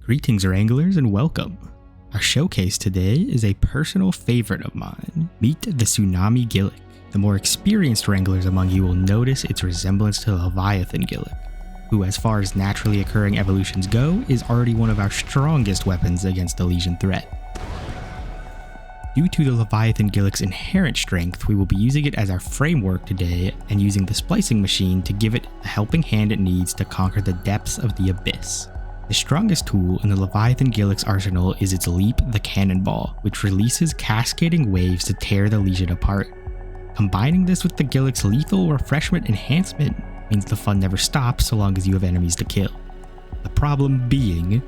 Greetings Wranglers and welcome. Our showcase today is a personal favorite of mine. Meet the Tsunami Gilick. The more experienced Wranglers among you will notice its resemblance to Leviathan Gilick, who as far as naturally occurring evolutions go, is already one of our strongest weapons against the Legion threat. Due to the Leviathan Gilick's inherent strength, we will be using it as our framework today and using the Splicing Machine to give it the helping hand it needs to conquer the depths of the abyss. The strongest tool in the Leviathan Gilick's arsenal is its Leap the Cannonball, which releases cascading waves to tear the Legion apart. Combining this with the Gilick's lethal refreshment enhancement means the fun never stops so long as you have enemies to kill. The problem being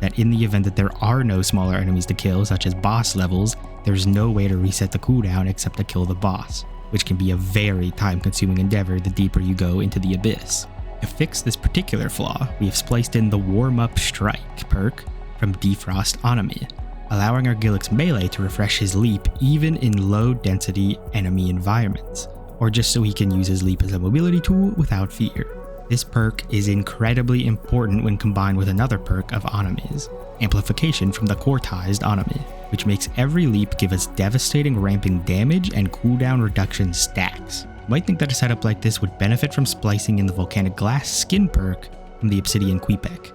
that in the event that there are no smaller enemies to kill, such as boss levels, there's no way to reset the cooldown except to kill the boss, which can be a very time-consuming endeavor the deeper you go into the abyss. To fix this particular flaw, we have spliced in the Warm-Up Strike perk from Defrost Anami, allowing our Gilick's melee to refresh his leap even in low-density enemy environments, or just so he can use his leap as a mobility tool without fear. This perk is incredibly important when combined with another perk of Anami's, Amplification from the Cortized Anami, which makes every leap give us devastating ramping damage and cooldown reduction stacks. You might think that a setup like this would benefit from splicing in the Volcanic Glass skin perk from the Obsidian Quebec.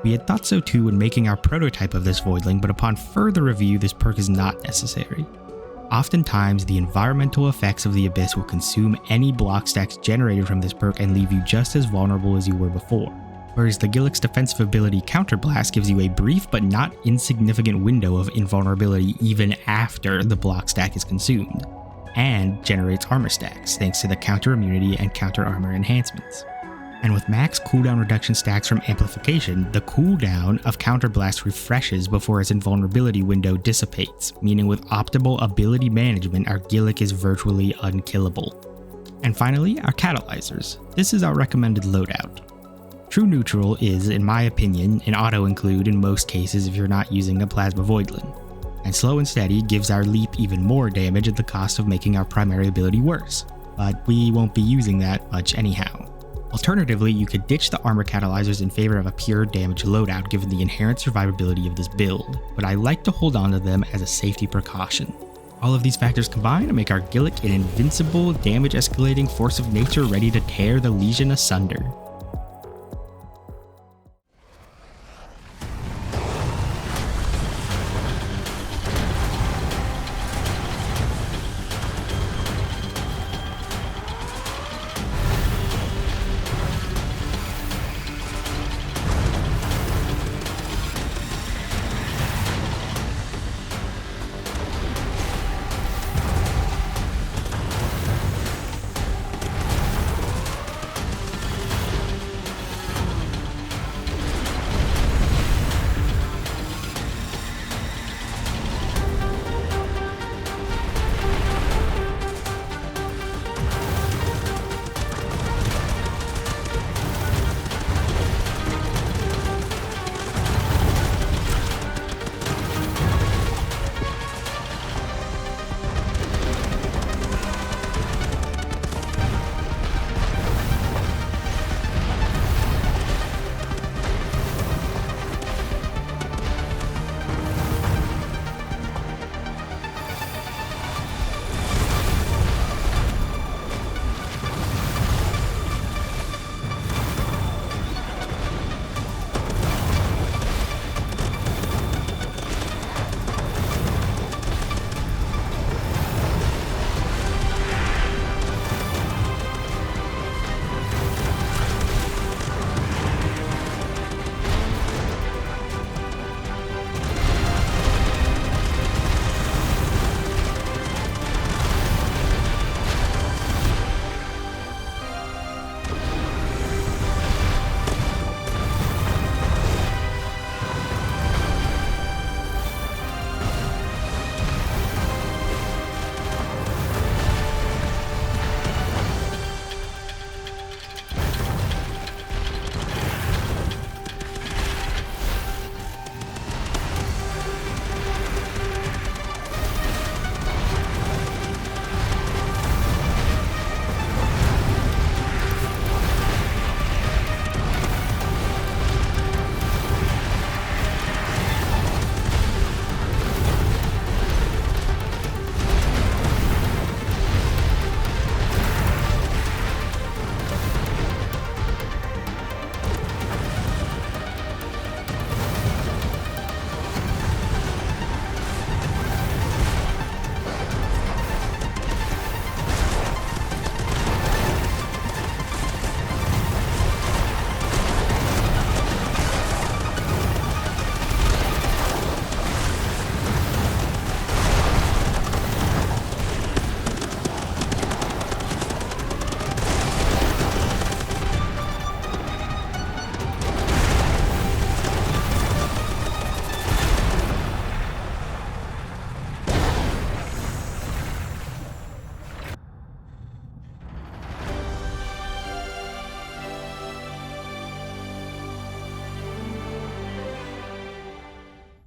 We had thought so too when making our prototype of this Voidling, but upon further review this perk is not necessary. Oftentimes, the environmental effects of the Abyss will consume any block stacks generated from this perk and leave you just as vulnerable as you were before, whereas the Gilick's defensive ability Counterblast gives you a brief but not insignificant window of invulnerability even after the block stack is consumed, and generates armor stacks thanks to the counter immunity and counter armor enhancements. And with max cooldown reduction stacks from Amplification, the cooldown of Counterblast refreshes before its invulnerability window dissipates, meaning with optimal ability management, our Gilick is virtually unkillable. And finally, our catalyzers. This is our recommended loadout. True Neutral is, in my opinion, an auto-include in most cases if you're not using a Plasma Voidling. And Slow and Steady gives our leap even more damage at the cost of making our primary ability worse, but we won't be using that much anyhow. Alternatively, you could ditch the armor catalyzers in favor of a pure damage loadout given the inherent survivability of this build, but I like to hold on to them as a safety precaution. All of these factors combine to make our Gilick an invincible, damage escalating force of nature ready to tear the Legion asunder.